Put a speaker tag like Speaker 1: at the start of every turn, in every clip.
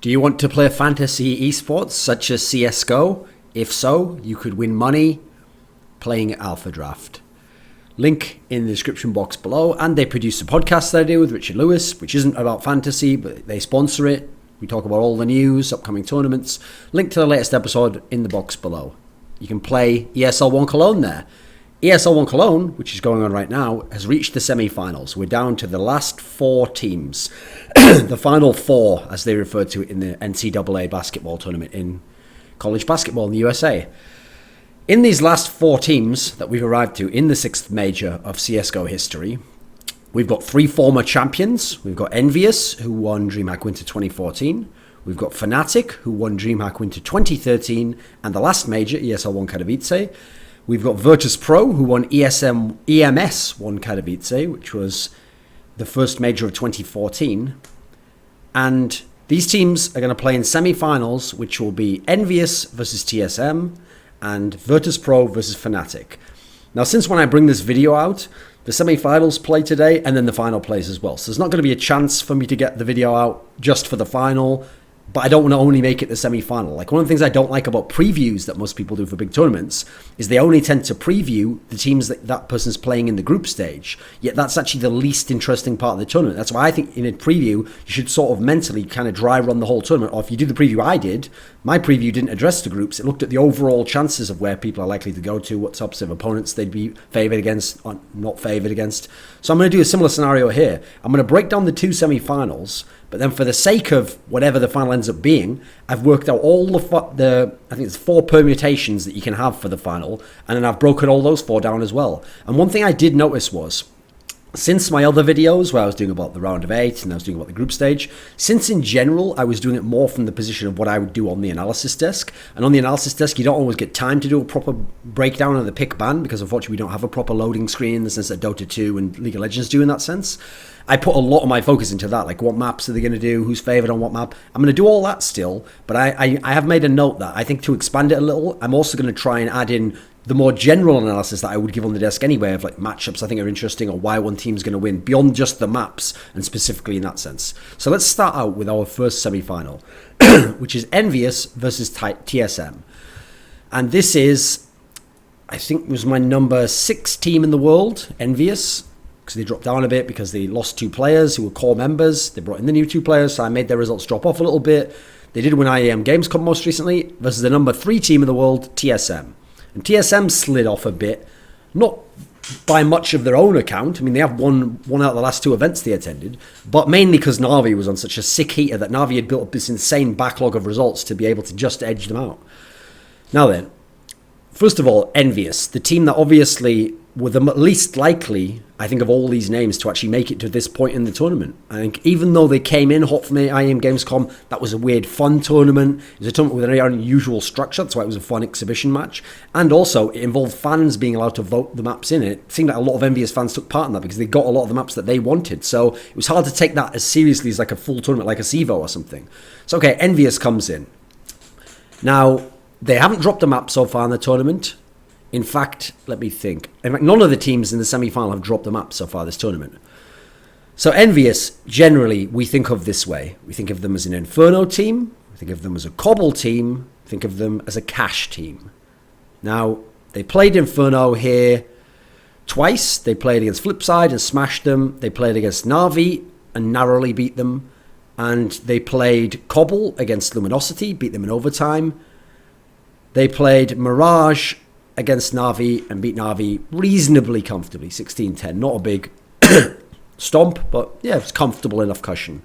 Speaker 1: Do you want to play fantasy esports such as CSGO? If so, you could win money playing Alpha Draft. Link in the description box below. And they produce a podcast that I do with Richard Lewis, which isn't about fantasy, but they sponsor it. We talk about all the news, upcoming tournaments. Link to the latest episode in the box below. You can play ESL One Cologne there. ESL One Cologne, which is going on right now, has reached the semi-finals. We're down to the last 4 teams. The final 4, as they refer to it in the NCAA basketball tournament in college basketball in the USA. In these last 4 teams that we've arrived to in the 6th major of CSGO history, we've got 3 former champions. We've got Envious, who won DreamHack Winter 2014. We've got Fnatic, who won DreamHack Winter 2013. And the last major, ESL One Katowice. We've got Virtus.pro, who won EMS One Katowice, which was the first major of 2014. And these teams are going to play in semi-finals, which will be Envious versus TSM and Virtus.pro versus Fnatic. Now, since when I bring this video out, the semi-finals play today and then the final plays as well. So there's not going to be a chance for me to get the video out just for the final, but I don't want to only make it the semi-final. Like, one of the things I don't like about previews that most people do for big tournaments is they only tend to preview the teams that person's playing in the group stage. Yet that's actually the least interesting part of the tournament. That's why I think in a preview, you should sort of mentally kind of dry run the whole tournament. Or if you do the preview I did, my preview didn't address the groups. It looked at the overall chances of where people are likely to go to, what types of opponents they'd be favoured against or not favoured against. So I'm going to do a similar scenario here. I'm going to break down the 2 semi-finals. But then for the sake of whatever the final ends up being, I've worked out all the I think it's 4 permutations that you can have for the final. And then I've broken all those 4 down as well. And one thing I did notice was, since my other videos where I was doing about the round of 8 and I was doing about the group stage, since in general I was doing it more from the position of what I would do on the analysis desk. And on the analysis desk, you don't always get time to do a proper breakdown of the pick ban because unfortunately we don't have a proper loading screen in the sense that Dota 2 and League of Legends do in that sense. I put a lot of my focus into that, like what maps are they going to do, who's favoured on what map. I'm going to do all that still, but I have made a note that I think to expand it a little, I'm also going to try and add in the more general analysis that I would give on the desk anyway of like matchups I think are interesting or why one team's going to win beyond just the maps and specifically in that sense. So let's start out with our first semi-final, which is Envious versus TSM. And this is, I think, was my number 6 team in the world, Envious, because they dropped down a bit because they lost 2 players who were core members. They brought in the new 2 players, so I made their results drop off a little bit. They did win IEM Gamescom most recently versus the number 3 team in the world, TSM. And TSM slid off a bit, not by much of their own account. I mean, they have won out of the last 2 events they attended, but mainly because Na'Vi was on such a sick heater that Na'Vi had built up this insane backlog of results to be able to just edge them out. Now then, first of all, Envious, the team that obviously were the least likely, I think, of all these names to actually make it to this point in the tournament. I think even though they came in hot from the IEM Gamescom, that was a weird, fun tournament. It was a tournament with an unusual structure, that's why it was a fun exhibition match. And also, it involved fans being allowed to vote the maps in it. It seemed like a lot of Envious fans took part in that because they got a lot of the maps that they wanted. So it was hard to take that as seriously as like a full tournament, like a CEVO or something. So okay, Envious comes in. Now, they haven't dropped a map so far in the tournament. In fact, let me think. In fact, none of the teams in the semi-final have dropped the map so far this tournament. So Envious, generally, we think of this way. We think of them as an Inferno team. We think of them as a Cobble team. We think of them as a Cash team. Now, they played Inferno here twice. They played against Flipside and smashed them. They played against Na'Vi and narrowly beat them. And they played Cobble against Luminosity, beat them in overtime. They played Mirage against Na'Vi and beat Na'Vi reasonably comfortably, 16-10. Not a big stomp, but yeah, it's comfortable enough cushion.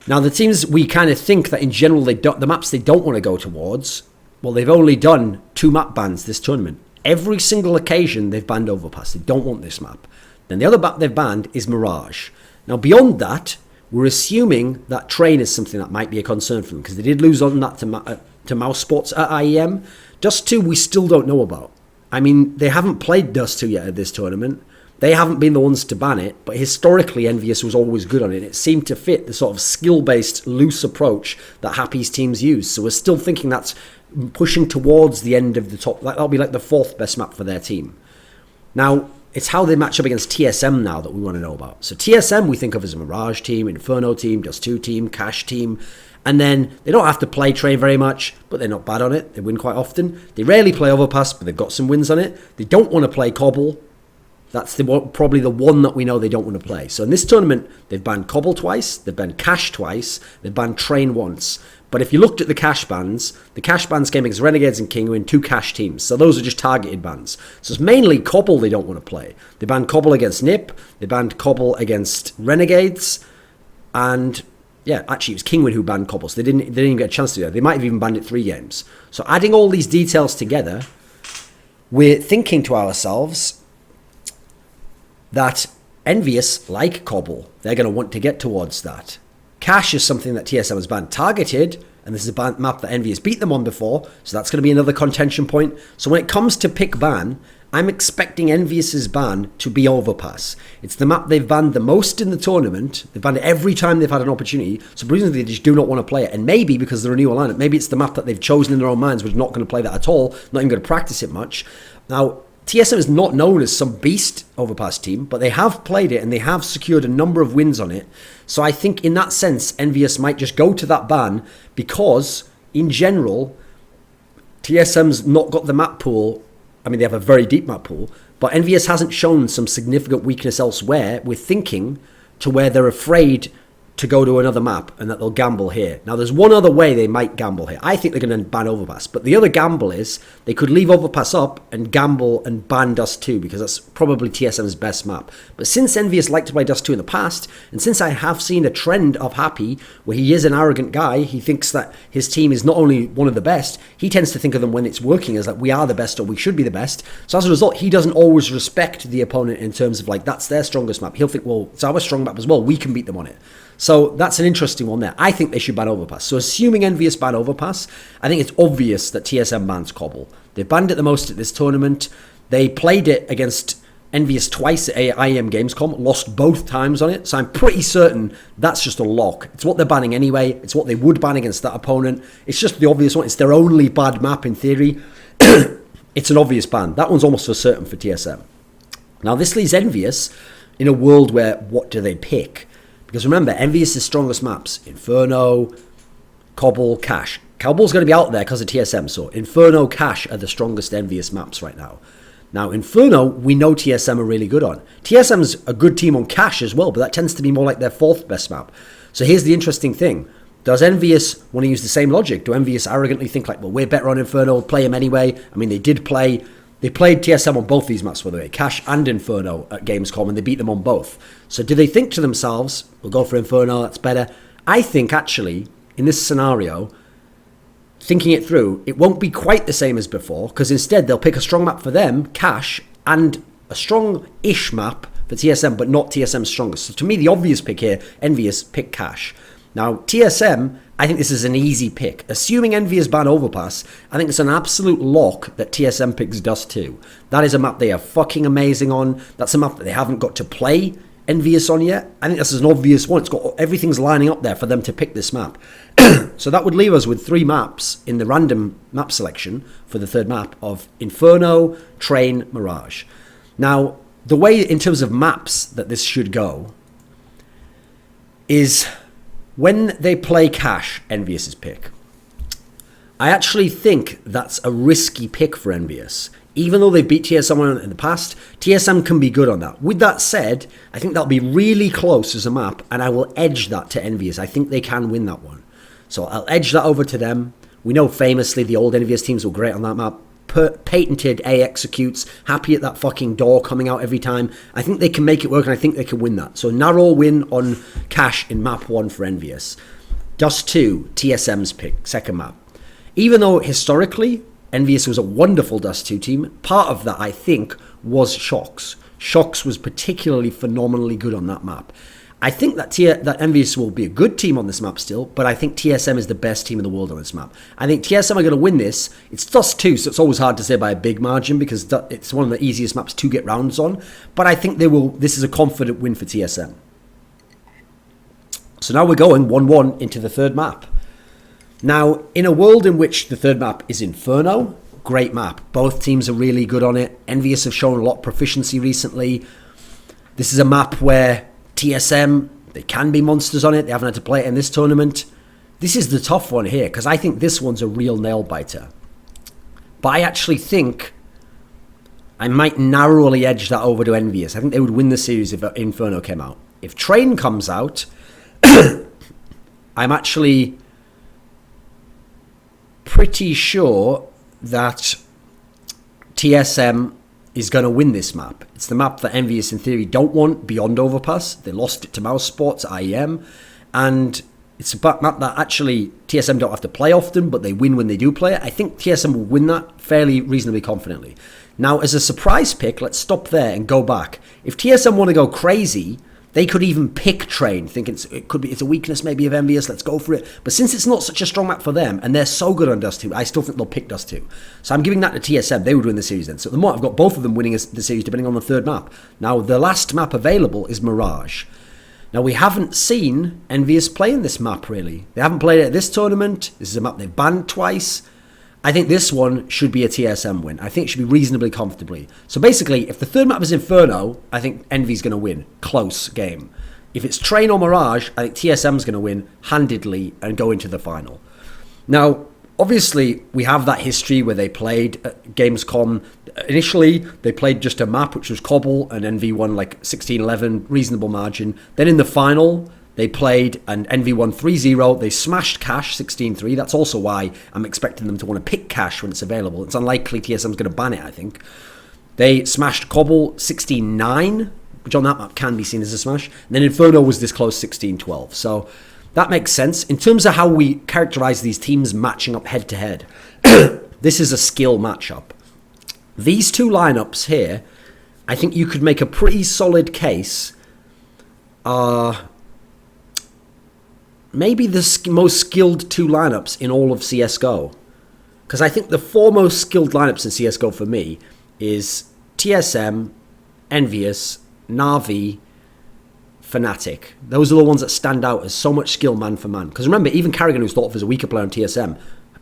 Speaker 1: Now, the teams we kind of think that in general, the maps they don't want to go towards, well, they've only done 2 map bans this tournament. Every single occasion, they've banned Overpass. They don't want this map. Then the other map they've banned is Mirage. Now, beyond that, we're assuming that Train is something that might be a concern for them because they did lose on that to Mouse Sports at IEM. Dust 2 we still don't know about. I mean, they haven't played Dust 2 yet at this tournament. They haven't been the ones to ban it, but historically Envious was always good on it. It seemed to fit the sort of skill-based, loose approach that Happy's teams use. So we're still thinking that's pushing towards the end of the top. That'll be like the 4th best map for their team. Now, it's how they match up against TSM now that we want to know about. So TSM we think of as a Mirage team, Inferno team, Dust 2 team, Cash team. And then they don't have to play train very much, but they're not bad on it. They win quite often. They rarely play overpass, but they've got some wins on it. They don't want to play cobble. That's probably the one that we know they don't want to play. So in this tournament, they've banned cobble twice, they've banned cash twice, they've banned train once. But if you looked at the cash bans came against Renegades and Kinguin, 2 cash teams. So those are just targeted bans. So it's mainly cobble they don't want to play. They banned cobble against Nip, they banned cobble against Renegades, and yeah, actually it was Kinguin who banned cobble, so they didn't even get a chance to do that. They might have even banned it 3 games. So adding all these details together, we're thinking to ourselves that Envious, like cobble, they're going to want to get towards that. Cash is something that TSM has banned targeted, and this is a map that Envious beat them on before, so that's going to be another contention point. So when it comes to pick ban, I'm expecting Envious's ban to be overpass. It's the map they've banned the most in the tournament. They've banned it every time they've had an opportunity, so presumably they just do not want to play it. And maybe because they're a new lineup, maybe it's the map that they've chosen in their own minds, which is not going to play that at all, not even going to practice it much. Now, TSM is not known as some beast overpass team, but they have played it and they have secured a number of wins on it. So I think in that sense, Envious might just go to that ban because, in general, TSM's not got the map pool. I mean, they have a very deep map pool, but Envious hasn't shown some significant weakness elsewhere. We're thinking to where they're afraid to go to another map and that they'll gamble here. Now, there's one other way they might gamble here. I think they're going to ban Overpass, but the other gamble is they could leave Overpass up and gamble and ban Dust 2 because that's probably TSM's best map. But since Envious liked to play Dust 2 in the past, and since I have seen a trend of Happy where he is an arrogant guy, he thinks that his team is not only one of the best, he tends to think of them when it's working as like we are the best or we should be the best. So as a result, he doesn't always respect the opponent in terms of like that's their strongest map. He'll think, well, it's our strong map as well. We can beat them on it. So that's an interesting one there. I think they should ban Overpass. So assuming Envious ban Overpass, I think it's obvious that TSM bans Cobble. They banned it the most at this tournament. They played it against Envious twice at IEM Gamescom, lost both times on it. So I'm pretty certain that's just a lock. It's what they're banning anyway. It's what they would ban against that opponent. It's just the obvious one. It's their only bad map in theory. It's an obvious ban. That one's almost for certain for TSM. Now this leaves Envious in a world where what do they pick? Because remember, Envious' strongest maps, Inferno, Cobble, Cash. Cobble's going to be out there because of TSM, so Inferno, Cash are the strongest Envious maps right now. Now, Inferno, we know TSM are really good on. TSM's a good team on Cash as well, but that tends to be more like their fourth best map. So here's the interesting thing. Does Envious want to use the same logic? Do Envious arrogantly think like, well, we're better on Inferno, play him anyway? I mean, they played TSM on both these maps, by the way, Cash and Inferno at Gamescom, and they beat them on both. So do they think to themselves, we'll go for Inferno, that's better? I think, actually, in this scenario, thinking it through, it won't be quite the same as before, because instead they'll pick a strong map for them, Cash, and a strong-ish map for TSM, but not TSM's strongest. So to me, the obvious pick here, Envious, pick Cash. Now, TSM, I think this is an easy pick. Assuming Envious ban Overpass, I think it's an absolute lock that TSM picks Dust 2. That is a map they are fucking amazing on. That's a map that they haven't got to play Envious on yet. I think this is an obvious one. It's got everything's lining up there for them to pick this map. So that would leave us with 3 maps in the random map selection for the third map of Inferno, Train, Mirage. Now, the way in terms of maps that this should go is when they play Cash, Envious's pick. I actually think that's a risky pick for Envious. Even though they've beat TSM in the past, TSM can be good on that. With that said, I think that'll be really close as a map, and I will edge that to Envious. I think they can win that one. So I'll edge that over to them. We know famously the old Envious teams were great on that map. Patented A executes, Happy at that fucking door coming out every time. I think they can make it work, and I think they can win that. So narrow win on Cash in map 1 for Envious. Dust 2, TSM's pick, second map. Even though historically Envious was a wonderful Dust 2 team, part of that I think was Shocks. Shocks was particularly phenomenally good on that map. I think that Envious will be a good team on this map still, but I think TSM is the best team in the world on this map. I think TSM are going to win this. It's Dust 2, so it's always hard to say by a big margin because it's one of the easiest maps to get rounds on. But I think they will. This is a confident win for TSM. So now we're going 1-1 into the third map. Now, in a world in which the third map is Inferno, great map. Both teams are really good on it. Envious have shown a lot of proficiency recently. This is a map where TSM, they can be monsters on it. They haven't had to play it in this tournament. This is the tough one here, because I think this one's a real nail-biter. But I actually think I might narrowly edge that over to Envious. I think they would win the series if Inferno came out. If Train comes out, I'm actually pretty sure that TSM is going to win this map. It's the map that Envious, in theory, don't want beyond Overpass. They lost it to Mouse Sports at IEM. And it's a map that actually TSM don't have to play often, but they win when they do play it. I think TSM will win that fairly reasonably confidently. Now, as a surprise pick, let's stop there and go back. If TSM want to go crazy, they could even pick Train, thinking it's a weakness maybe of Envious, let's go for it. But since it's not such a strong map for them, and they're so good on Dust 2, I still think they'll pick Dust 2. So I'm giving that to TSM, they would win the series then. So at the moment, I've got both of them winning the series depending on the third map. Now, the last map available is Mirage. Now, we haven't seen Envious playing this map, really. They haven't played it at this tournament. This is a map they've banned twice. I think this one should be a TSM win. I think it should be reasonably comfortably. So basically, if the third map is Inferno, I think Envy's going to win. Close game. If it's Train or Mirage, I think TSM's going to win handedly and go into the final. Now, obviously, we have that history where they played at Gamescom. Initially, they played just a map, which was Cobble, and Envy won like 16-11, reasonable margin. Then in the final, they played and Envy won 3-0. They smashed Cash 16-3. That's also why I'm expecting them to want to pick Cash when it's available. It's unlikely TSM's going to ban it, I think. They smashed Cobble 16-9, which on that map can be seen as a smash. And then Inferno was this close 16-12. So that makes sense. In terms of how we characterize these teams matching up head-to-head, this is a skill matchup. These two lineups here, I think you could make a pretty solid case maybe the most skilled two lineups in all of CSGO. Because I think the four most skilled lineups in CSGO for me is TSM, Envious, Na'Vi, Fnatic. Those are the ones that stand out as so much skill man for man. Because remember, even Carrigan, who's thought of as a weaker player on TSM,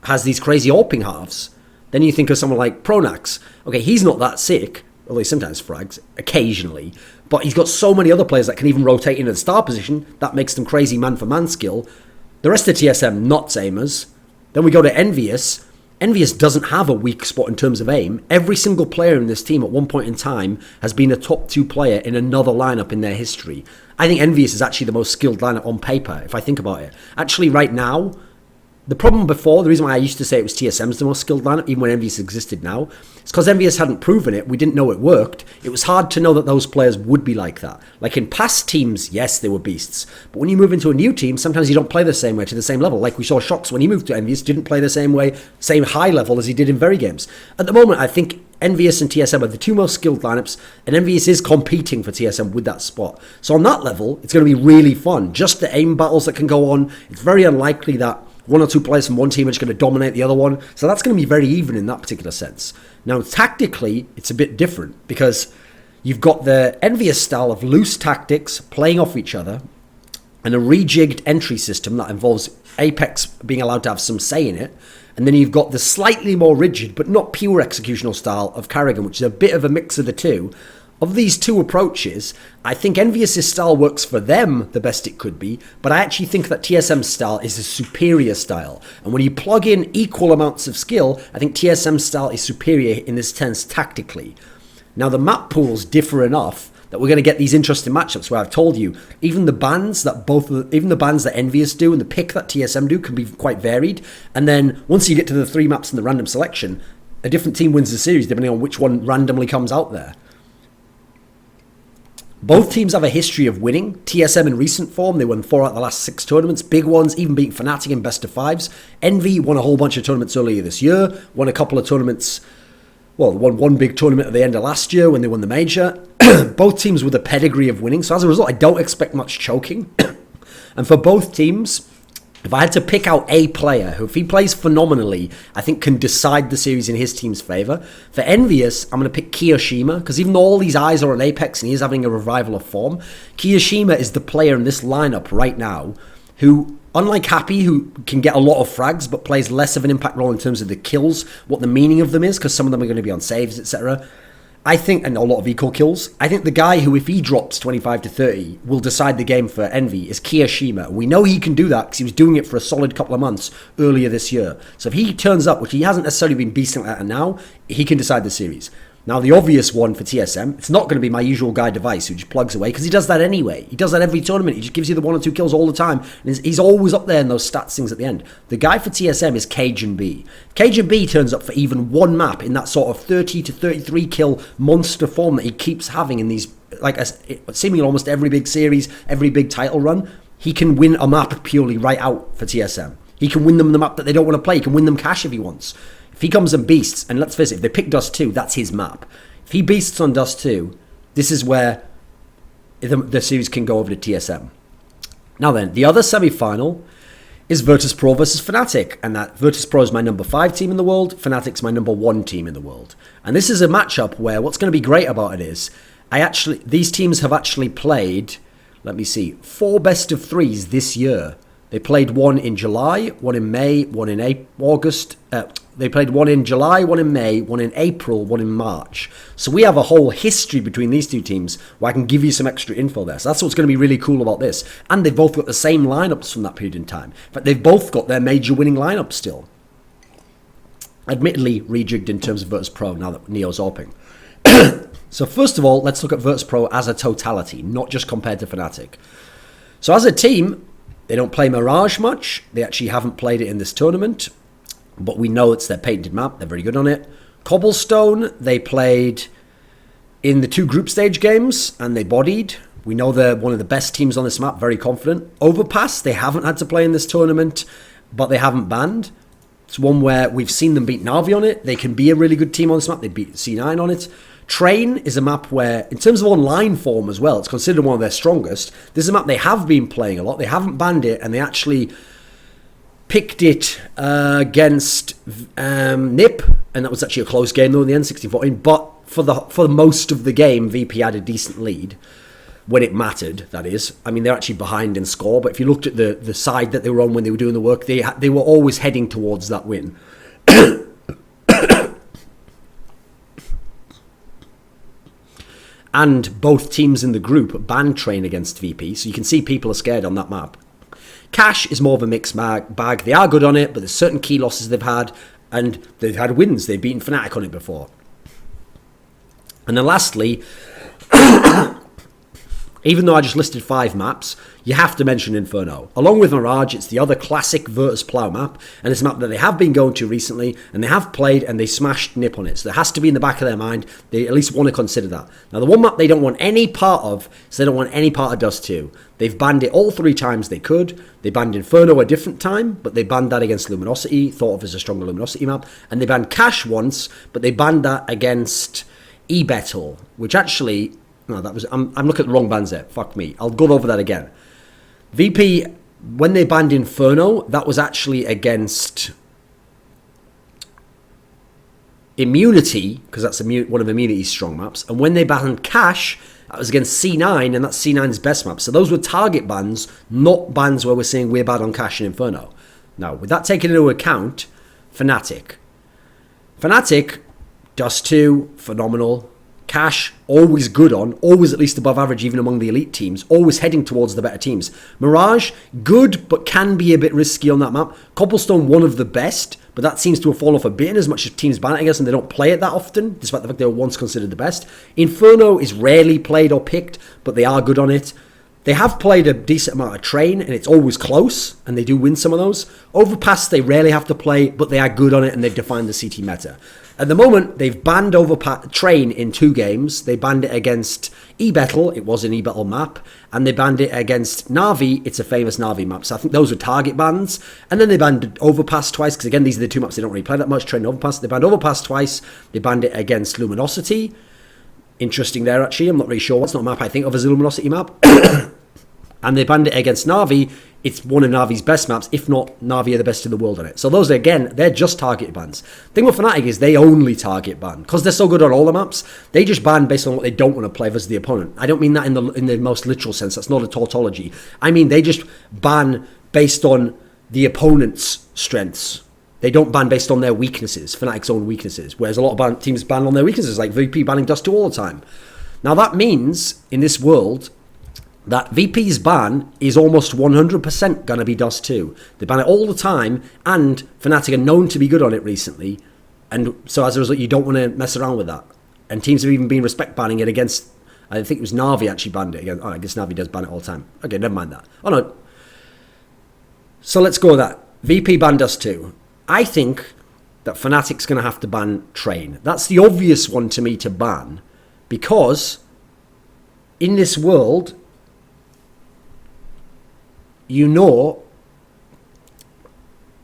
Speaker 1: has these crazy AWPing halves. Then you think of someone like Pronax. Okay, he's not that sick, although he sometimes frags, occasionally. But he's got so many other players that can even rotate into the star position. That makes them crazy man-for-man skill. The rest of TSM, not aimers. Then we go to Envious. Envious doesn't have a weak spot in terms of aim. Every single player in this team at one point in time has been a top 2 player in another lineup in their history. I think Envious is actually the most skilled lineup on paper, if I think about it. Actually, right now, the problem before, the reason why I used to say it was TSM's the most skilled lineup, even when Envious existed now, it's because Envious hadn't proven it. We didn't know it worked. It was hard to know that those players would be like that. Like in past teams, yes, they were beasts. But when you move into a new team, sometimes you don't play the same way to the same level. Like we saw Shox when he moved to Envious, didn't play the same way, same high level as he did in very games. At the moment, I think Envious and TSM are the two most skilled lineups, and Envious is competing for TSM with that spot. So on that level, it's going to be really fun. Just the aim battles that can go on. It's very unlikely that one or two players from one team are just going to dominate the other one. So that's going to be very even in that particular sense. Now, tactically, it's a bit different because you've got the Envious style of loose tactics playing off each other and a rejigged entry system that involves Apex being allowed to have some say in it. And then you've got the slightly more rigid, but not pure executional style of Carrigan, which is a bit of a mix of the two. Of these two approaches, I think Envious' style works for them the best it could be, but I actually think that TSM's style is a superior style. And when you plug in equal amounts of skill, I think TSM's style is superior in this sense tactically. Now the map pools differ enough that we're going to get these interesting matchups where I've told you, even the bans that Envious do and the pick that TSM do can be quite varied. And then once you get to the 3 maps in the random selection, a different team wins the series depending on which one randomly comes out there. Both teams have a history of winning. TSM in recent form, they won 4 out of the last 6 tournaments. Big ones, even beating Fnatic in best of 5s. Envy won a whole bunch of tournaments earlier this year. Won a couple of tournaments, won one big tournament at the end of last year when they won the major. Both teams with a pedigree of winning. So as a result, I don't expect much choking. And for both teams, if I had to pick out a player who, if he plays phenomenally, I think can decide the series in his team's favour. For Envious, I'm going to pick Kiyoshima, because even though all these eyes are on Apex and he is having a revival of form, Kiyoshima is the player in this lineup right now who, unlike Happy, who can get a lot of frags but plays less of an impact role in terms of the kills, what the meaning of them is, because some of them are going to be on saves, etc. I think, and a lot of eco kills, I think the guy who, if he drops 25 to 30, will decide the game for Envy is Kiyashima. We know he can do that because he was doing it for a solid couple of months earlier this year. So if he turns up, which he hasn't necessarily been beasting at now, he can decide the series. Now, the obvious one for TSM, it's not going to be my usual guy Device who just plugs away, because he does that anyway. He does that every tournament. He just gives you the 1 or 2 kills all the time. And he's always up there in those stats things at the end. The guy for TSM is Cajun B. Cajun B turns up for even one map in that sort of 30 to 33 kill monster form that he keeps having in these, like seemingly almost every big series, every big title run. He can win a map purely right out for TSM. He can win them the map that they don't want to play. He can win them cash if he wants. If he comes and beasts, and let's face it, if they pick Dust 2, that's his map. If he beasts on Dust 2, this is where the series can go over to TSM. Now then, the other semi-final is Virtus.pro versus Fnatic, and that Virtus.pro is my number 5 team in the world, Fnatic's my number 1 team in the world. And this is a matchup where what's going to be great about it is, these teams have actually played, 4 best of 3s this year. They played one in July, one in May, one in August. They played one in July, one in May, one in April, one in March. So we have a whole history between these two teams where I can give you some extra info there. So that's what's going to be really cool about this. And they've both got the same lineups from that period in time. In fact, they've both got their major winning lineups still. Admittedly, rejigged in terms of Virtus.pro now that Neo's AWPing. So first of all, let's look at Virtus.pro as a totality, not just compared to Fnatic. So as a team, they don't play Mirage much. They actually haven't played it in this tournament. But we know it's their patented map. They're very good on it. Cobblestone, they played in the 2 group stage games and they bodied. We know they're one of the best teams on this map, very confident. Overpass, they haven't had to play in this tournament, but they haven't banned. It's one where we've seen them beat Na'Vi on it. They can be a really good team on this map. They beat C9 on it. Train is a map where, in terms of online form as well, it's considered one of their strongest. This is a map they have been playing a lot. They haven't banned it, and they actually picked it against NIP, and that was actually a close game though in the end, 16-14. But for most of the game, VP had a decent lead when it mattered. That is, I mean, they're actually behind in score, but if you looked at the side that they were on when they were doing the work, they were always heading towards that win. And both teams in the group banned Train against VP, so you can see people are scared on that map. Cash is more of a mixed bag. They are good on it, but there's certain key losses they've had, and they've had wins. They've beaten Fnatic on it before. And then lastly, even though I just listed 5 maps, you have to mention Inferno. Along with Mirage, it's the other classic Virtus.plow map, and it's a map that they have been going to recently, and they have played, and they smashed NIP on it. So there has to be in the back of their mind, they at least want to consider that. Now, the one map they don't want any part of, is they don't want any part of Dust 2. They've banned it all 3 times they could. They banned Inferno a different time, but they banned that against Luminosity, thought of as a stronger Luminosity map. And they banned Cash once, but they banned that against eBettle, which actually... No, that was... I'm looking at the wrong bans there. Fuck me. I'll go over that again. VP, when they banned Inferno, that was actually against Immunity, because that's one of Immunity's strong maps. And when they banned Cash, that was against C9, and that's C9's best map. So those were target bans, not bans where we're saying we're bad on Cash and Inferno. Now, with that taken into account, Fnatic, Dust 2, phenomenal. Cash, always good on, always at least above average even among the elite teams, always heading towards the better teams. Mirage, good, but can be a bit risky on that map. Cobblestone, one of the best, but that seems to have fallen off a bit in as much as teams ban it against and they don't play it that often, despite the fact they were once considered the best. Inferno is rarely played or picked, but they are good on it. They have played a decent amount of Train, and it's always close, and they do win some of those. Overpass, they rarely have to play, but they are good on it, and they've defined the CT meta. At the moment, they've banned Train in 2 games. They banned it against eBettle, it was an eBettle map, and they banned it against Na'Vi, it's a famous Na'Vi map. So I think those were target bans. And then they banned Overpass twice, because again, these are the 2 maps they don't really play that much, Train and Overpass. They banned Overpass twice, they banned it against Luminosity. Interesting there, actually. I'm not really sure. It's not a map I think of as a Luminosity map. And they banned it against Na'Vi. It's one of Navi's best maps, if not Na'Vi are the best in the world on it. So those, again, they're just target bans. The thing with Fnatic is they only target ban. Because they're so good on all the maps, they just ban based on what they don't want to play versus the opponent. I don't mean that in the most literal sense. That's not a tautology. I mean they just ban based on the opponent's strengths. they don't ban based on their weaknesses, Fnatic's own weaknesses, whereas a lot of teams ban on their weaknesses, like VP banning Dust 2 all the time. Now that means, in this world, that VP's ban is almost 100% going to be Dust 2. They ban it all the time, and Fnatic are known to be good on it recently, and so as a result, you don't want to mess around with that. And teams have even been respect banning it against, I think it was Na'Vi actually banned it again. Oh, I guess Na'Vi does ban it all the time. Okay, never mind that. Oh no. So let's go with that. VP ban Dust 2. I think that Fnatic's going to have to ban Train. That's the obvious one to me to ban, because in this world, you know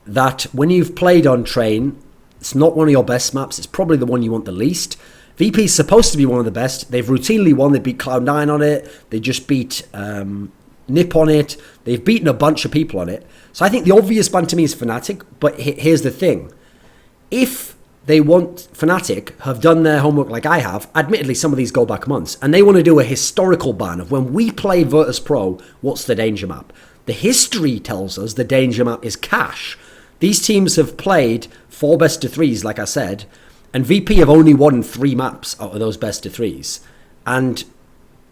Speaker 1: that when you've played on Train, it's not one of your best maps. It's probably the one you want the least. VP is supposed to be one of the best. They've routinely won. They beat Cloud9 on it. They just beat Nip on it. They've beaten a bunch of people on it. So I think the obvious ban to me is Fnatic. But here's the thing. If they want Fnatic have done their homework like I have, admittedly some of these go back months, and they want to do a historical ban of when we played Virtus.pro, what's the danger map? The history tells us the danger map is Cash. These teams have played 4 best of 3s, like I said, and VP have only won 3 maps out of those best of 3s. And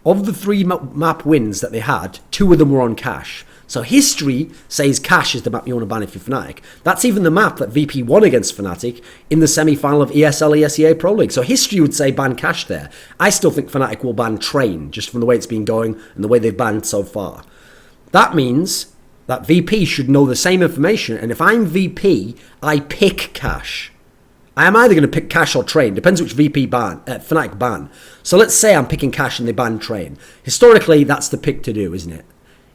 Speaker 1: of the 3 map wins that they had, 2 of them were on Cash. So history says Cash is the map you want to ban if you're Fnatic. That's even the map that VP won against Fnatic in the semi-final of ESL ESEA Pro League. So history would say ban Cash there. I still think Fnatic will ban Train, just from the way it's been going and the way they've banned so far. That means that VP should know the same information, and if I'm VP, I pick Cash. I am either going to pick Cash or Train. Depends which VP ban, Fnatic ban. So let's say I'm picking Cash and they ban Train. Historically, that's the pick to do, isn't it?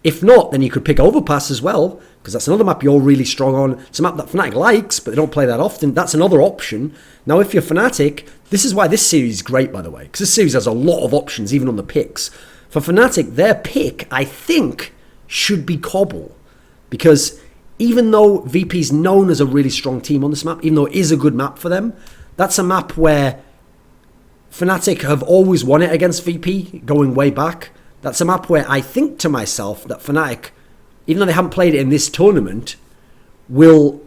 Speaker 1: If not, then you could pick Overpass as well, because that's another map you're really strong on. It's a map that Fnatic likes, but they don't play that often. That's another option. Now, if you're Fnatic, this is why this series is great, by the way, because this series has a lot of options, even on the picks. For Fnatic, their pick, I think, should be Cobble, because even though VP's known as a really strong team on this map, even though it is a good map for them, that's a map where Fnatic have always won it against VP, going way back. That's a map where I think to myself that Fnatic, even though they haven't played it in this tournament, will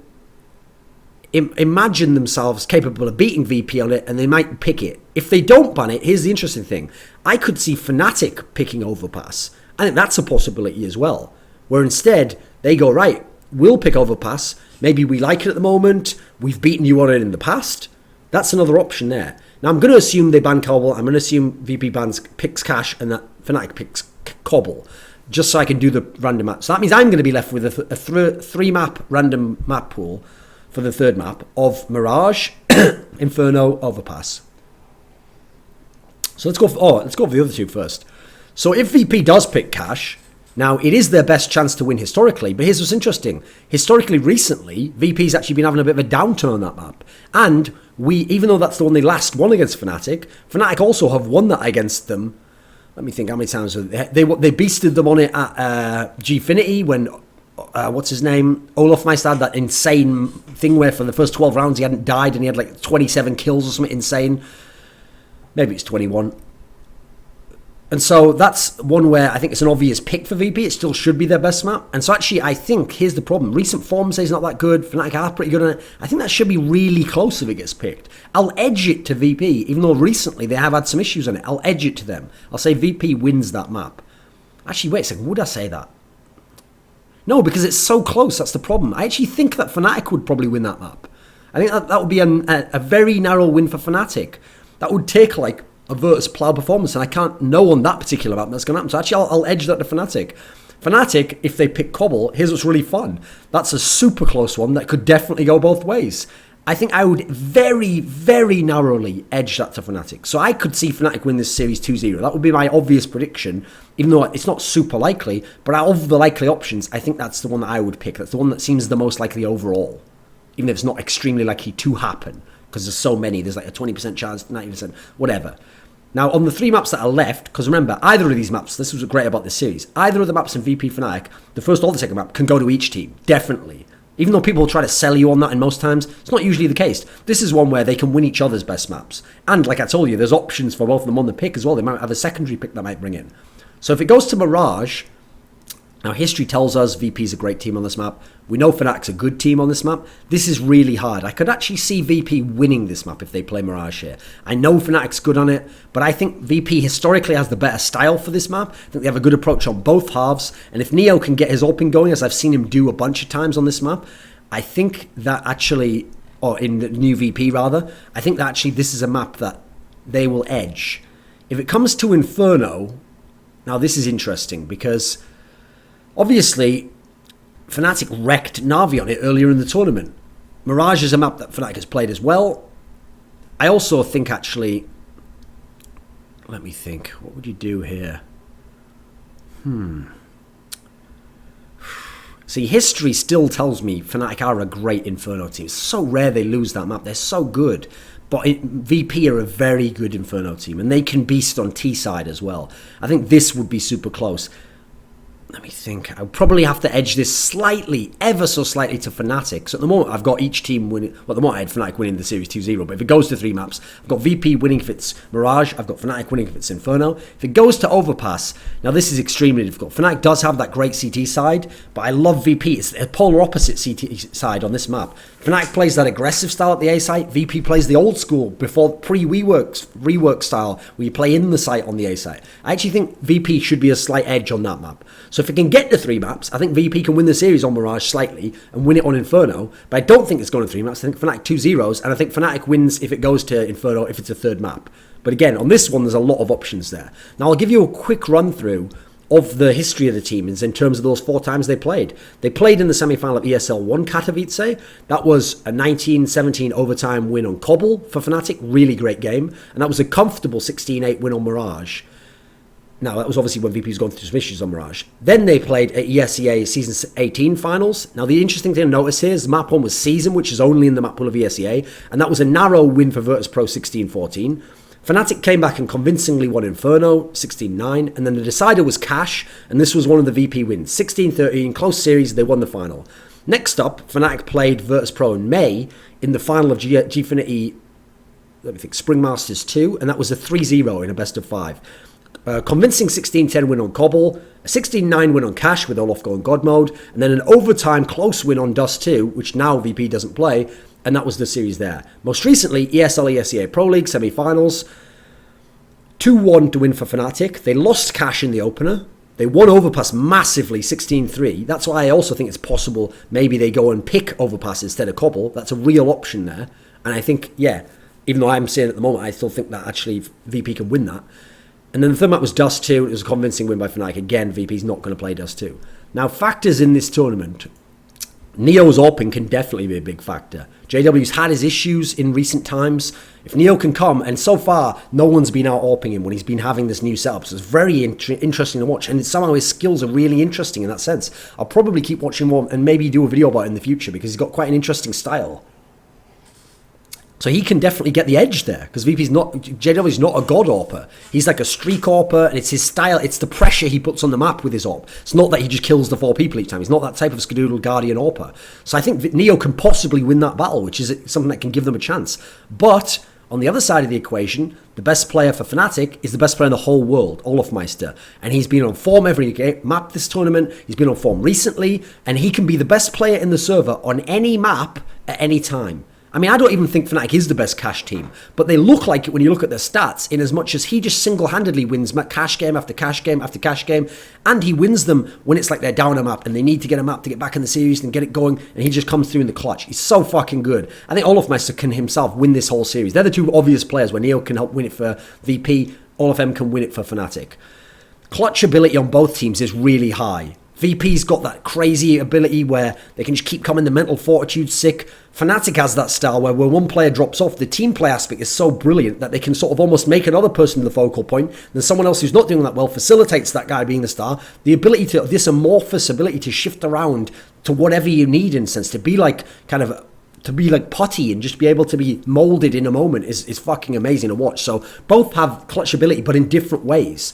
Speaker 1: imagine themselves capable of beating VP on it, and they might pick it. If they don't ban it, here's the interesting thing. I could see Fnatic picking Overpass. I think that's a possibility as well, where instead they go, right, we'll pick Overpass. Maybe we like it at the moment. We've beaten you on it in the past. That's another option there. Now, I'm going to assume they ban Cobble. I'm going to assume VP picks Cash and that Fnatic picks Cobble, just so I can do the random map. So that means I'm going to be left with a 3-map random map pool for the third map of Mirage, Inferno, Overpass. So let's go for the other 2 first. So if VP does pick Cash, now it is their best chance to win historically, but here's what's interesting. Historically, recently, VP's actually been having a bit of a downturn on that map. And even though that's the one they last won against Fnatic, Fnatic also have won that against them. Let me think how many times they beasted them on it at Gfinity when, what's his name? Olaf Meister had that insane thing where for the first 12 rounds he hadn't died and he had like 27 kills or something insane. Maybe it's 21. And so that's one where I think it's an obvious pick for VP. It still should be their best map. And so actually, I think, here's the problem. Recent form says not that good. Fnatic are pretty good on it. I think that should be really close if it gets picked. I'll edge it to VP, even though recently they have had some issues on it. I'll edge it to them. I'll say VP wins that map. Actually, wait a second. Would I say that? No, because it's so close. That's the problem. I actually think that Fnatic would probably win that map. I think that would be a very narrow win for Fnatic. That would take like a Virtus Plow performance, and I can't know on that particular map that's going to happen. So actually, I'll edge that to Fnatic. Fnatic, if they pick Cobble, here's what's really fun. That's a super close one that could definitely go both ways. I think I would very, very narrowly edge that to Fnatic. So I could see Fnatic win this series 2-0. That would be my obvious prediction, even though it's not super likely. But out of the likely options, I think that's the one that I would pick. That's the one that seems the most likely overall, even if it's not extremely likely to happen, because there's so many. There's like a 20% chance, 90%, whatever. Now, on the 3 maps that are left, because remember, either of these maps, this was great about this series, either of the maps in VP Fnatic, the first or the second map, can go to each team, definitely. Even though people will try to sell you on that in most times, it's not usually the case. This is one where they can win each other's best maps. And like I told you, there's options for both of them on the pick as well. They might have a secondary pick that might bring in. So if it goes to Mirage, Now, history tells us VP is a great team on this map. We know Fnatic's a good team on this map. This is really hard. I could actually see VP winning this map if they play Mirage here. I know Fnatic's good on it, but I think VP historically has the better style for this map. I think they have a good approach on both halves. And if Neo can get his open going, as I've seen him do a bunch of times on this map, I think that actually, or in the new VP rather, I think that actually this is a map that they will edge. If it comes to Inferno, now this is interesting because obviously Fnatic wrecked Na'Vi on it earlier in the tournament. Mirage is a map that Fnatic has played as well. I also think actually, let me think, what would you do here? See, history still tells me Fnatic are a great Inferno team. It's so rare they lose that map. They're so good. But VP are a very good Inferno team, and they can beast on T side as well. I think this would be super close. Let me think. I'll probably have to edge this slightly, ever so slightly, to Fnatic. So at the moment, I've got each team winning. Well, at the moment, I had Fnatic winning the series 2-0. But if it goes to 3 maps, I've got VP winning if it's Mirage. I've got Fnatic winning if it's Inferno. If it goes to Overpass, now this is extremely difficult. Fnatic does have that great CT side, but I love VP. It's a polar opposite CT side on this map. Fnatic plays that aggressive style at the A site. VP plays the old school, before rework style, where you play in the site on the A site. I actually think VP should be a slight edge on that map. So if it can get to 3 maps, I think VP can win the series on Mirage slightly and win it on Inferno. But I don't think it's going to 3 maps. I think Fnatic 2-0s, and I think Fnatic wins if it goes to Inferno if it's a 3rd map. But again, on this one, there's a lot of options there. Now, I'll give you a quick run through of the history of the team in terms of those 4 times they played. They played in the semi-final of ESL One Katowice. That was a 19-17 overtime win on Cobble for Fnatic. Really great game. And that was a comfortable 16-8 win on Mirage. Now, that was obviously when VP's gone through some issues on Mirage. Then they played at ESEA Season 18 finals. Now, the interesting thing to notice here is map 1 was Season, which is only in the map pool of ESEA. And that was a narrow win for Virtus.pro 16-14. Fnatic came back and convincingly won Inferno 16-9. And then the decider was Cash. And this was one of the VP wins. 16-13, close series, they won the final. Next up, Fnatic played Virtus.pro in May in the final of Gfinity, let me think, Spring Masters 2. And that was a 3-0 in a best of 5. Convincing 16-10 win on Cobble, a 16-9 win on Cash with Olaf going God mode, and then an overtime close win on Dust 2, which now VP doesn't play, and that was the series there. Most recently, ESL ESEA Pro League semi-finals, 2-1 to win for Fnatic. They lost Cash in the opener. They won Overpass massively, 16-3. That's why I also think it's possible maybe they go and pick Overpass instead of Cobble. That's a real option there. And I think, yeah, even though I'm saying at the moment, I still think that actually VP can win that. And then the 3rd map was Dust 2. It was a convincing win by Fnatic. Again, VP's not going to play Dust 2. Now, factors in this tournament. Neo's AWPing can definitely be a big factor. JW's had his issues in recent times. If Neo can come, and so far, no one's been out AWPing him when he's been having this new setup. So it's very interesting to watch. And somehow his skills are really interesting in that sense. I'll probably keep watching more and maybe do a video about it in the future because he's got quite an interesting style. So he can definitely get the edge there because JW's not a god AWPer. He's like a streak AWPer, and it's his style. It's the pressure he puts on the map with his AWP. It's not that he just kills the 4 people each time. He's not that type of Skadoodle Guardian AWPer. So I think Neo can possibly win that battle, which is something that can give them a chance. But on the other side of the equation, the best player for Fnatic is the best player in the whole world, Olaf Meister. And he's been on form every map this tournament. He's been on form recently, and he can be the best player in the server on any map at any time. I mean, I don't even think Fnatic is the best Cash team, but they look like it when you look at their stats, in as much as he just single-handedly wins Cash game after Cash game after Cash game, and he wins them when it's like they're down a map and they need to get a map to get back in the series and get it going, and he just comes through in the clutch. He's so fucking good. I think Olafmeister can himself win this whole series. They're the 2 obvious players where Neo can help win it for VP, Olaf M can win it for Fnatic. Clutch ability on both teams is really high. VP's got that crazy ability where they can just keep coming, the mental fortitude's sick. Fnatic has that style where when one player drops off, the team play aspect is so brilliant that they can sort of almost make another person the focal point, then someone else who's not doing that well facilitates that guy being the star. The ability to, this amorphous ability to shift around to whatever you need, in a sense, to be like putty and just be able to be molded in a moment is fucking amazing to watch. So both have clutch ability, but in different ways.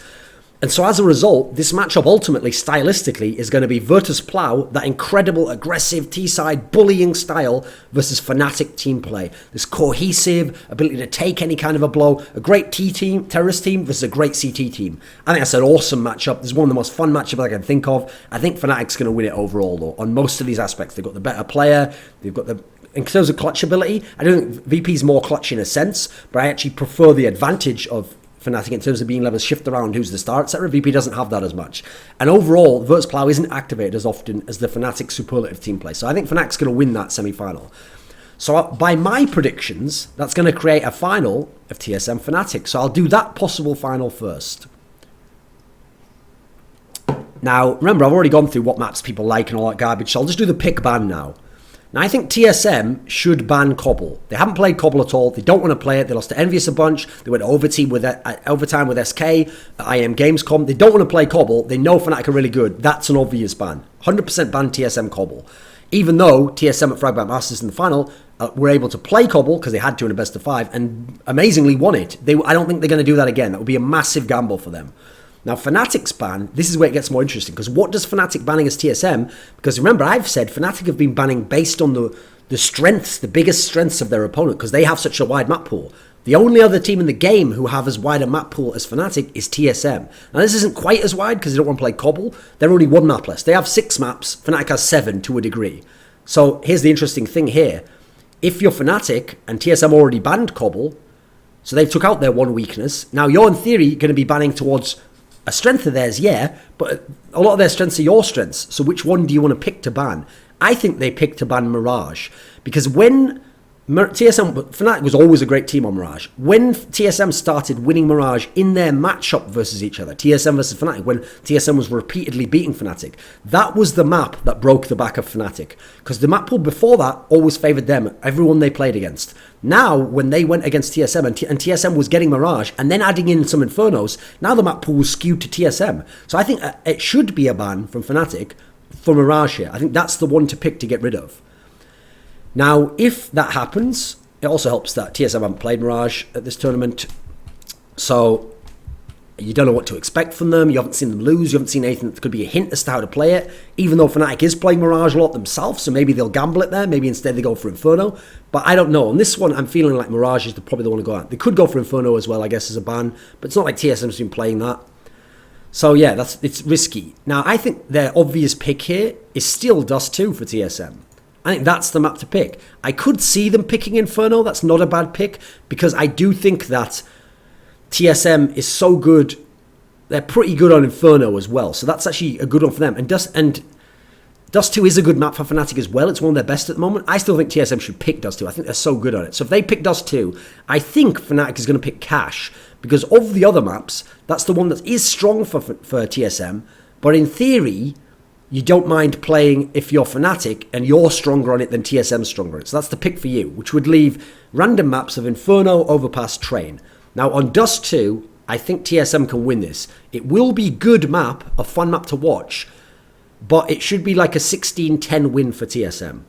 Speaker 1: And so as a result, this matchup ultimately, stylistically, is going to be Virtus.pro, that incredible, aggressive, T-side, bullying style, versus Fnatic team play. This cohesive ability to take any kind of a blow. A great T-team, terrorist team, versus a great CT team. I think that's an awesome matchup. This is one of the most fun matchups I can think of. I think Fnatic's going to win it overall, though, on most of these aspects. They've got the better player. They've got the... In terms of clutch ability, I don't think VP's more clutch in a sense, but I actually prefer the advantage of Fnatic in terms of being able to shift around who's the star, etc. VP doesn't have that as much. And overall, Virtus.pro isn't activated as often as the Fnatic superlative team play. So I think Fnatic's going to win that semi-final. So by my predictions, that's going to create a final of TSM Fnatic. So I'll do that possible final first. Now, remember, I've already gone through what maps people like and all that garbage, so I'll just do the pick ban now. Now, I think TSM should ban Cobble. They haven't played Cobble at all. They don't want to play it. They lost to Envious a bunch. They went overtime with SK at IM Gamescom. They don't want to play Cobble. They know Fnatic are really good. That's an obvious ban. 100% ban TSM Cobble. Even though TSM at Fragment Masters in the final were able to play Cobble, because they had to in a best of 5, and amazingly won it. I don't think they're going to do that again. That would be a massive gamble for them. Now, Fnatic's ban, this is where it gets more interesting, because what does Fnatic banning as TSM? Because remember, I've said Fnatic have been banning based on the strengths, the biggest strengths of their opponent, because they have such a wide map pool. The only other team in the game who have as wide a map pool as Fnatic is TSM. Now, this isn't quite as wide, because they don't want to play Cobble. They're only one map less. They have 6 maps. Fnatic has 7 to a degree. So here's the interesting thing here. If you're Fnatic, and TSM already banned Cobble, so they've took out their one weakness, now you're in theory going to be banning towards a strength of theirs, yeah, but a lot of their strengths are your strengths. So which one do you want to pick to ban? I think they picked to ban Mirage. Because when Fnatic was always a great team on Mirage. When TSM started winning Mirage in their matchup versus each other, TSM versus Fnatic, when TSM was repeatedly beating Fnatic, that was the map that broke the back of Fnatic. Because the map pool before that always favoured them, everyone they played against. Now, when they went against TSM and TSM was getting Mirage and then adding in some Infernos, now the map pool was skewed to TSM. So I think it should be a ban from Fnatic for Mirage here. I think that's the one to pick to get rid of. Now, if that happens, it also helps that TSM haven't played Mirage at this tournament. So you don't know what to expect from them. You haven't seen them lose. You haven't seen anything that could be a hint as to how to play it. Even though Fnatic is playing Mirage a lot themselves, so maybe they'll gamble it there. Maybe instead they go for Inferno. But I don't know. On this one, I'm feeling like Mirage is probably the one to go out. They could go for Inferno as well, I guess, as a ban. But it's not like TSM's been playing that. So yeah, it's risky. Now, I think their obvious pick here is still Dust 2 for TSM. I think that's the map to pick. I could see them picking Inferno. That's not a bad pick, because I do think that TSM is so good. They're pretty good on Inferno as well. So that's actually a good one for them. And Dust 2 is a good map for Fnatic as well. It's one of their best at the moment. I still think TSM should pick Dust 2. I think they're so good on it. So if they pick Dust 2, I think Fnatic is going to pick Cash, because of the other maps, that's the one that is strong for TSM. But in theory, you don't mind playing if you're Fnatic and you're stronger on it than TSM's stronger on it. So that's the pick for you, which would leave random maps of Inferno, Overpass, Train. Now on Dust 2, I think TSM can win this. It will be good map, a fun map to watch, but it should be like a 16-10 win for TSM.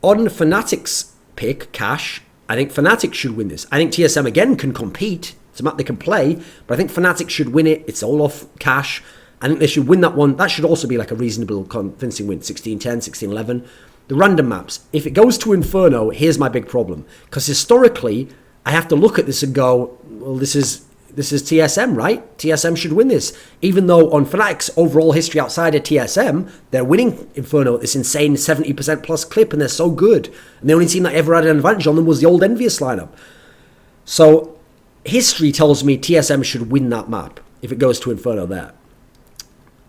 Speaker 1: On Fnatic's pick, Cash, I think Fnatic should win this. I think TSM again can compete. It's a map they can play, but I think Fnatic should win it. It's all off Cash. I think they should win that one. That should also be like a reasonable, convincing win. 16-10, 16-11. The random maps. If it goes to Inferno, here's my big problem. Because historically, I have to look at this and go, well, this is TSM, right? TSM should win this. Even though on Fnatic's overall history outside of TSM, they're winning Inferno at this insane 70% plus clip, and they're so good. And the only team that ever had an advantage on them was the old Envious lineup. So history tells me TSM should win that map if it goes to Inferno there.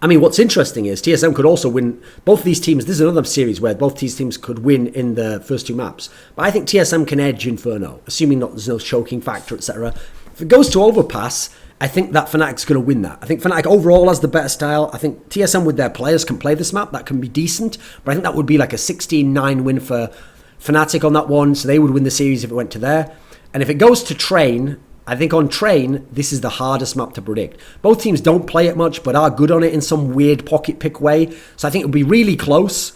Speaker 1: I mean, what's interesting is TSM could also win both these teams. This is another series where both these teams could win in the first 2 maps. But I think TSM can edge Inferno, assuming there's no choking factor, etc. If it goes to Overpass, I think that Fnatic's going to win that. I think Fnatic overall has the better style. I think TSM with their players can play this map. That can be decent. But I think that would be like a 16-9 win for Fnatic on that one. So they would win the series if it went to there. And if it goes to Train, I think on Train, this is the hardest map to predict. Both teams don't play it much, but are good on it in some weird pocket pick way. So I think it would be really close.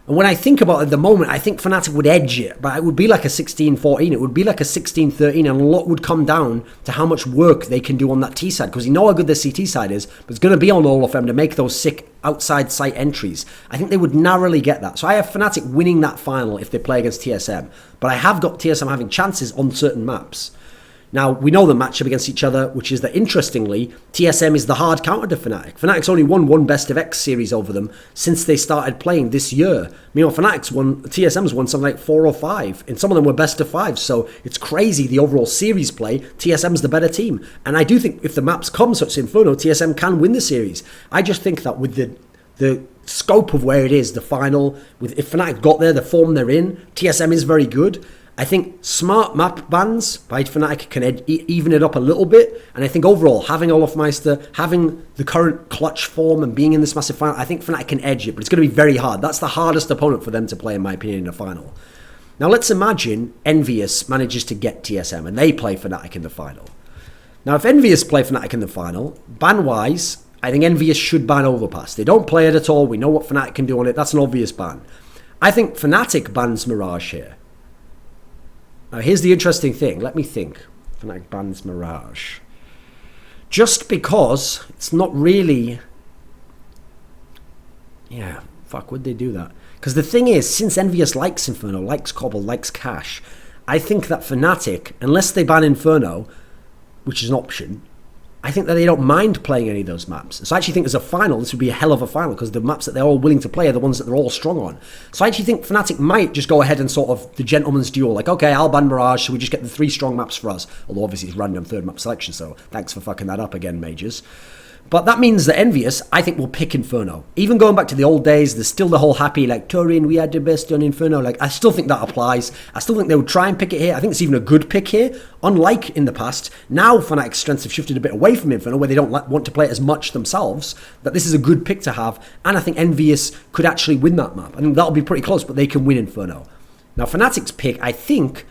Speaker 1: And when I think about it at the moment, I think Fnatic would edge it, but it would be like a 16-14. It would be like a 16-13, and a lot would come down to how much work they can do on that T side, because you know how good the CT side is, but it's going to be on all of them to make those sick outside site entries. I think they would narrowly get that. So I have Fnatic winning that final if they play against TSM, but I have got TSM having chances on certain maps. Now, we know the matchup against each other, which is that, interestingly, TSM is the hard counter to Fnatic. Fnatic's only won one Best of X series over them since they started playing this year. Meanwhile, TSM's won something like 4 or 5, and some of them were Best of 5, so it's crazy the overall series play. TSM's the better team. And I do think if the maps come, such as Inferno, TSM can win the series. I just think that with the scope of where it is, the final, if Fnatic got there, the form they're in, TSM is very good. I think smart map bans by Fnatic can even it up a little bit. And I think overall, having Olofmeister, having the current clutch form and being in this massive final, I think Fnatic can edge it. But it's going to be very hard. That's the hardest opponent for them to play, in my opinion, in a final. Now, let's imagine Envious manages to get TSM and they play Fnatic in the final. Now, if Envious play Fnatic in the final, ban-wise, I think Envious should ban Overpass. They don't play it at all. We know what Fnatic can do on it. That's an obvious ban. I think Fnatic bans Mirage here. Now, here's the interesting thing. Let me think. Fnatic bans Mirage. Just because it's not really... Yeah, fuck, would they do that? Because the thing is, since Envious likes Inferno, likes Cobble, likes Cash, I think that Fnatic, unless they ban Inferno, which is an option, I think that they don't mind playing any of those maps. So I actually think as a final, this would be a hell of a final, because the maps that they're all willing to play are the ones that they're all strong on. So I actually think Fnatic might just go ahead and sort of the gentleman's duel, like, okay, I'll ban Mirage, so we just get the 3 strong maps for us. Although obviously it's random third map selection, so thanks for fucking that up again, Majors. But that means that Envious, I think, will pick Inferno. Even going back to the old days, there's still the whole happy, like, Thorin, we had the best on Inferno. Like, I still think that applies. I still think they would try and pick it here. I think it's even a good pick here. Unlike in the past, now Fnatic's strengths have shifted a bit away from Inferno, where they don't want to play it as much themselves, that this is a good pick to have. And I think Envious could actually win that map. I think that'll be pretty close, but they can win Inferno. Now, Fnatic's pick, I think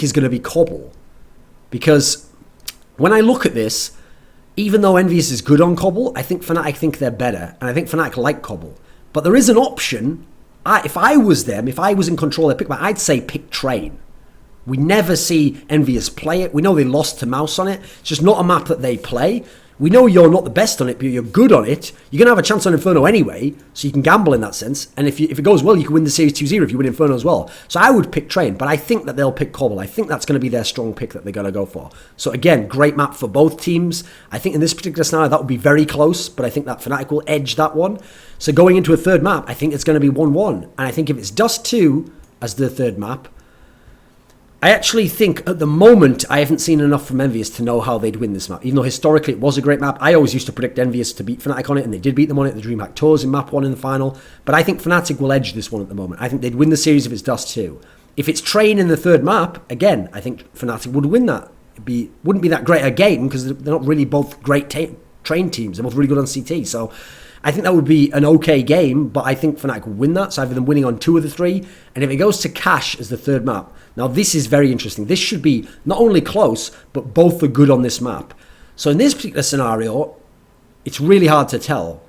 Speaker 1: is going to be Cobble. Because when I look at this, even though Envious is good on Cobble, I think Fnatic think they're better. And I think Fnatic like Cobble. But there is an option. If I was them, if I was in control of their pick, I'd say pick Train. We never see Envious play it. We know they lost to Mouse on it. It's just not a map that they play. We know you're not the best on it, but you're good on it. You're going to have a chance on Inferno anyway, so you can gamble in that sense. And if it goes well, you can win the series 2-0 if you win Inferno as well. So I would pick Train, but I think that they'll pick Cobble. I think that's going to be their strong pick that they're going to go for. So again, great map for both teams. I think in this particular scenario, that would be very close, but I think that Fnatic will edge that one. So going into a third map, I think it's going to be 1-1. And I think if it's Dust 2 as the third map, I actually think at the moment I haven't seen enough from Envious to know how they'd win this map. Even though historically it was a great map, I always used to predict Envious to beat Fnatic on it, and they did beat them on it. The DreamHack Tours in map 1 in the final. But I think Fnatic will edge this one at the moment. I think they'd win the series if it's Dust 2. If it's Train in the third map, again, I think Fnatic would win that. Wouldn't be that great a game because they're not really both great Train teams. They're both really good on CT. So I think that would be an okay game, but I think Fnatic will win that. So I have them winning on 2 of the 3. And if it goes to Cash as the third map, now this is very interesting. This should be not only close, but both are good on this map. So in this particular scenario, it's really hard to tell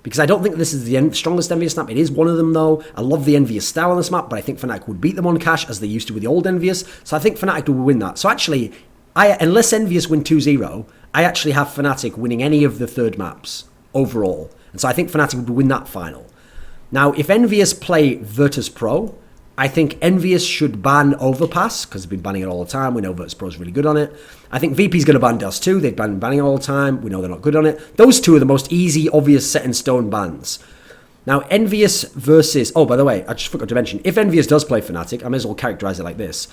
Speaker 1: because I don't think this is the strongest Envious map. It is one of them though. I love the Envious style on this map, but I think Fnatic would beat them on Cash as they used to with the old Envious. So I think Fnatic will win that. So actually, unless Envious win 2-0, I actually have Fnatic winning any of the third maps overall. And so I think Fnatic would win that final. Now, if Envious play Virtus.pro, I think Envious should ban Overpass, because they've been banning it all the time. We know Virtus.pro is really good on it. I think VP's going to ban Dust 2. They've been banning it all the time. We know they're not good on it. Those two are the most easy, obvious, set-in-stone bans. Now, Envious versus... Oh, by the way, I just forgot to mention, if Envious does play Fnatic, I may as well characterize it like this.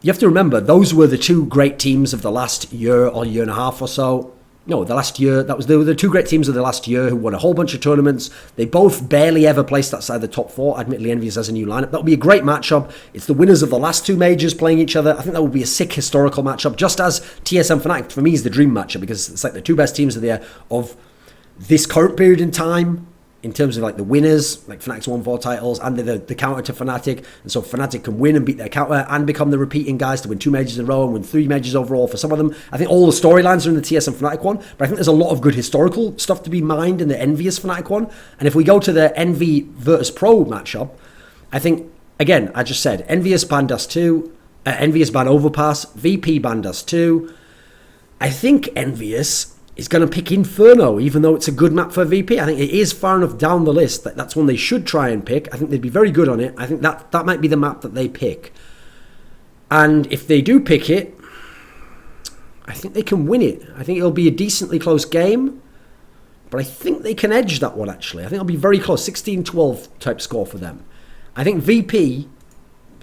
Speaker 1: You have to remember, those were the two great teams of the last year or year and a half or so. No, the last year, they were the two great teams of the last year who won a whole bunch of tournaments. They both barely ever placed outside the top 4. Admittedly, Envious has a new lineup. That would be a great matchup. It's the winners of the last 2 majors playing each other. I think that would be a sick historical matchup, just as TSM Fnatic, for me, is the dream matchup because it's like the 2 best teams of the year of this current period in time. in terms of like the winners, like Fnatic's won 4 titles, and the counter to Fnatic, and so Fnatic can win and beat their counter and become the repeating guys to win 2 majors in a row and win 3 majors overall for some of them. I think all the storylines are in the TSM Fnatic one, but I think there's a lot of good historical stuff to be mined in the Envious Fnatic one. And if we go to the Envy Virtus.pro matchup, I think, again, I just said, Envious ban Dust 2, Envious ban Overpass, VP ban Dust 2. I think Envious is going to pick Inferno, even though it's a good map for VP. I think it is far enough down the list that that's one they should try and pick. I think they'd be very good on it. I think that might be the map that they pick. And if they do pick it, I think they can win it. I think it'll be a decently close game, but I think they can edge that one, actually. I think it'll be very close, 16-12 type score for them. I think VP,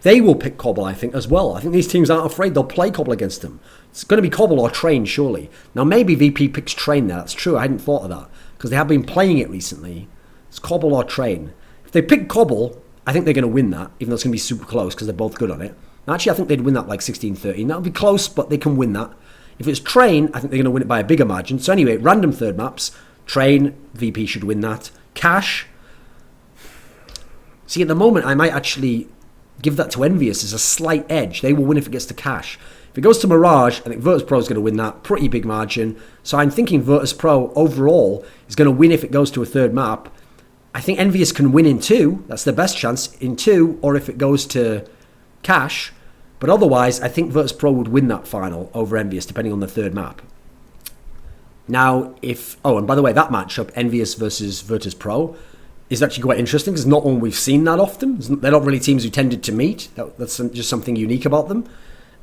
Speaker 1: they will pick Cobble, I think, as well. I think these teams aren't afraid. They'll play Cobble against them. It's going to be Cobble or Train, surely. Now, maybe VP picks Train there. That's true. I hadn't thought of that because they have been playing it recently. It's Cobble or Train. If they pick Cobble, I think they're going to win that, even though it's going to be super close because they're both good on it. Actually, I think they'd win that like 16-13. That would be close, but they can win that. If it's Train, I think they're going to win it by a bigger margin. So anyway, random third maps. Train, VP should win that. Cash. See, at the moment, I might actually give that to Envious as a slight edge. They will win if it gets to Cash. If it goes to Mirage, I think Virtus.pro is going to win that. Pretty big margin. So I'm thinking Virtus.pro overall is going to win if it goes to a third map. I think Envious can win in 2. That's their best chance in 2, or if it goes to Cash. But otherwise, I think Virtus.pro would win that final over Envious, depending on the third map. Now, and by the way, that matchup, Envious versus Virtus.pro, is actually quite interesting because not one we've seen that often. They're not really teams who tended to meet. That's just something unique about them.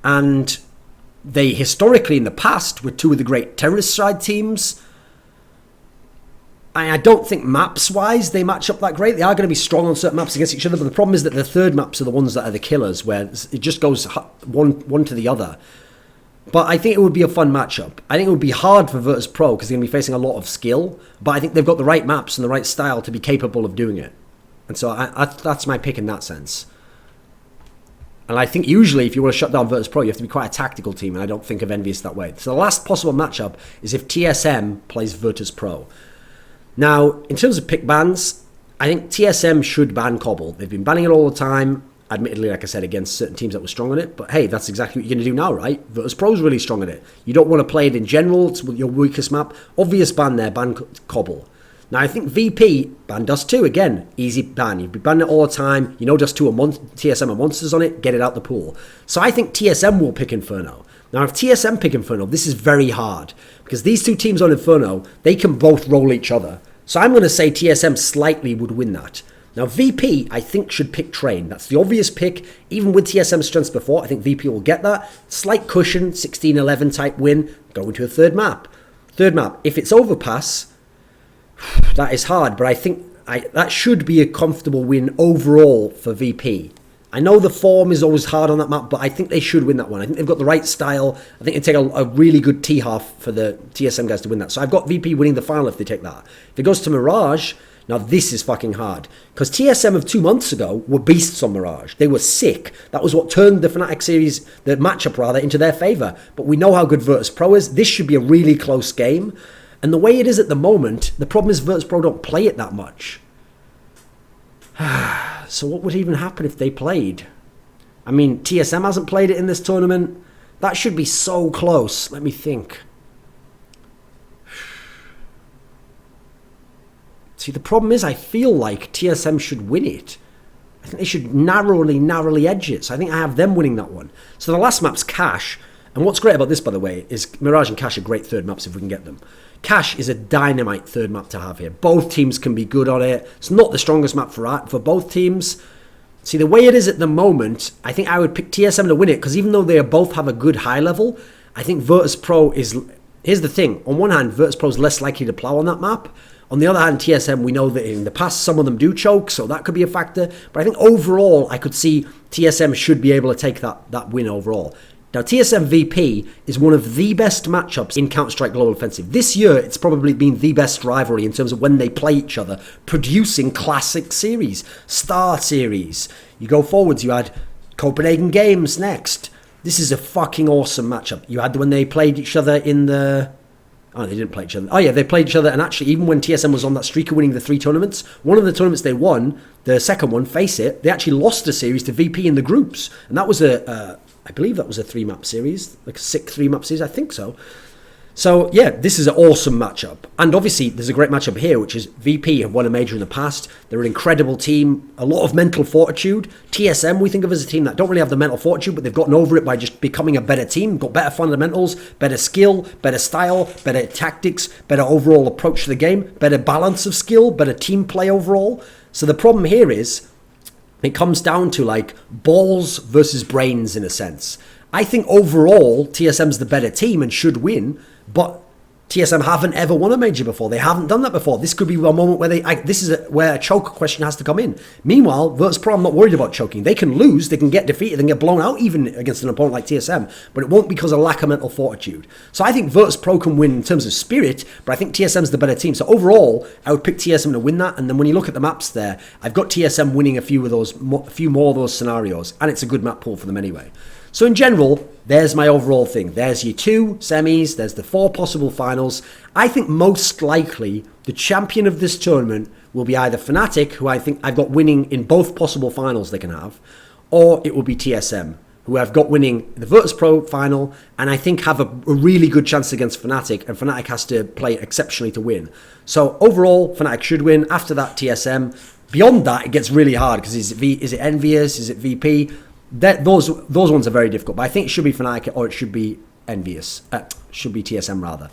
Speaker 1: And they historically in the past were 2 of the great terrorist side teams. I don't think maps-wise they match up that great. They are going to be strong on certain maps against each other, but the problem is that the third maps are the ones that are the killers, where it just goes one to the other. But I think it would be a fun matchup. I think it would be hard for Virtus.pro because they're going to be facing a lot of skill, but I think they've got the right maps and the right style to be capable of doing it. And so that's my pick in that sense. And I think usually if you want to shut down Virtus.pro, you have to be quite a tactical team, and I don't think of Envious that way. So the last possible matchup is if TSM plays Virtus.pro. Now, in terms of pick bans, I think TSM should ban Cobble. They've been banning it all the time. Admittedly, like I said, against certain teams that were strong on it. But hey, that's exactly what you're going to do now, right? Virtus.pro is really strong on it. You don't want to play it in general. It's your weakest map. Obvious ban there, ban Cobble. Now, I think VP, ban Dust 2. Again, easy ban. You've been banning it all the time. You know Dust 2 TSM are monsters on it. Get it out the pool. So I think TSM will pick Inferno. Now, if TSM pick Inferno, this is very hard. Because these 2 teams on Inferno, they can both roll each other. So I'm going to say TSM slightly would win that. Now, VP, I think, should pick Train. That's the obvious pick. Even with TSM's strengths before, I think VP will get that. Slight cushion, 16-11 type win, going to a third map. Third map, if it's Overpass, that is hard, but I think that should be a comfortable win overall for VP. I know the form is always hard on that map, but I think they should win that one. I think they've got the right style. I think it'd take a really good T-half for the TSM guys to win that. So I've got VP winning the final if they take that. If it goes to Mirage, now this is fucking hard. Because TSM of 2 months ago were beasts on Mirage. They were sick. That was what turned the Fnatic series, the matchup rather, into their favour. But we know how good Virtus.pro is. This should be a really close game. And the way it is at the moment, the problem is Virtus.pro don't play it that much. So what would even happen if they played? I mean, TSM hasn't played it in this tournament. That should be so close. Let me think. See, the problem is I feel like TSM should win it. I think they should narrowly edge it. So I think I have them winning that one. So the last map's Cash. And what's great about this, by the way, is Mirage and Cash are great third maps if we can get them. Cash is a dynamite third map to have here. Both teams can be good on it. It's not the strongest map for both teams. See, the way it is at the moment, I think I would pick TSM to win it, because even though they both have a good high level, I think Virtus.pro is... Here's the thing. On one hand, Virtus.pro is less likely to plow on that map. On the other hand, TSM, we know that in the past, some of them do choke, so that could be a factor. But I think overall, I could see TSM should be able to take that win overall. Now, TSM VP is one of the best matchups in Counter-Strike Global Offensive. This year, it's probably been the best rivalry in terms of when they play each other, producing classic series, star series. You go forwards, you had Copenhagen Games next. This is a fucking awesome matchup. You had when they played each other in the Oh, they didn't play each other. Oh, yeah, they played each other. And actually, even when TSM was on that streak of winning the 3 tournaments, one of the tournaments they won, the second one, Face It, they actually lost a series to VP in the groups. And that was I believe that was a 3-map series, like a sick 3-map series, I think so. So, yeah, this is an awesome matchup. And obviously, there's a great matchup here, which is VP have won a major in the past. They're an incredible team, a lot of mental fortitude. TSM, we think of as a team that don't really have the mental fortitude, but they've gotten over it by just becoming a better team, got better fundamentals, better skill, better style, better tactics, better overall approach to the game, better balance of skill, better team play overall. So the problem here is, it comes down to like balls versus brains in a sense. I think overall, TSM's the better team and should win, but TSM haven't ever won a major before. They haven't done that before. This could be a moment where where a choke question has to come in. Meanwhile, Virtus.pro, I'm not worried about choking. They can lose, they can get defeated, they can get blown out even against an opponent like TSM, but it won't because of lack of mental fortitude. So I think Virtus.pro can win in terms of spirit, but I think TSM's the better team. So overall, I would pick TSM to win that. And then when you look at the maps there, I've got TSM winning a few more of those scenarios, and it's a good map pool for them anyway. So in general, there's my overall thing. There's your 2 semis, there's the 4 possible finals. I think most likely the champion of this tournament will be either Fnatic, who I think I've got winning in both possible finals they can have, or it will be TSM, who I've got winning the Virtus.pro final, and I think have a really good chance against Fnatic, and Fnatic has to play exceptionally to win. So overall, Fnatic should win. After that, TSM. Beyond that, it gets really hard, because is it Envious, is it VP? Those ones are very difficult, but I think it should be Fnatic or it should be Envious. Should be TSM rather.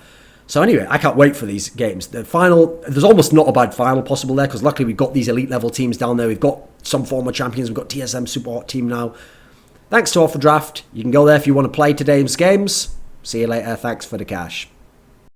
Speaker 1: So anyway, I can't wait for these games. The final, there's almost not a bad final possible there, because luckily we've got these elite level teams down there. We've got some former champions. We've got TSM super hot team now. Thanks to Offer Draft. You can go there if you want to play today's games. See you later. Thanks for the cash.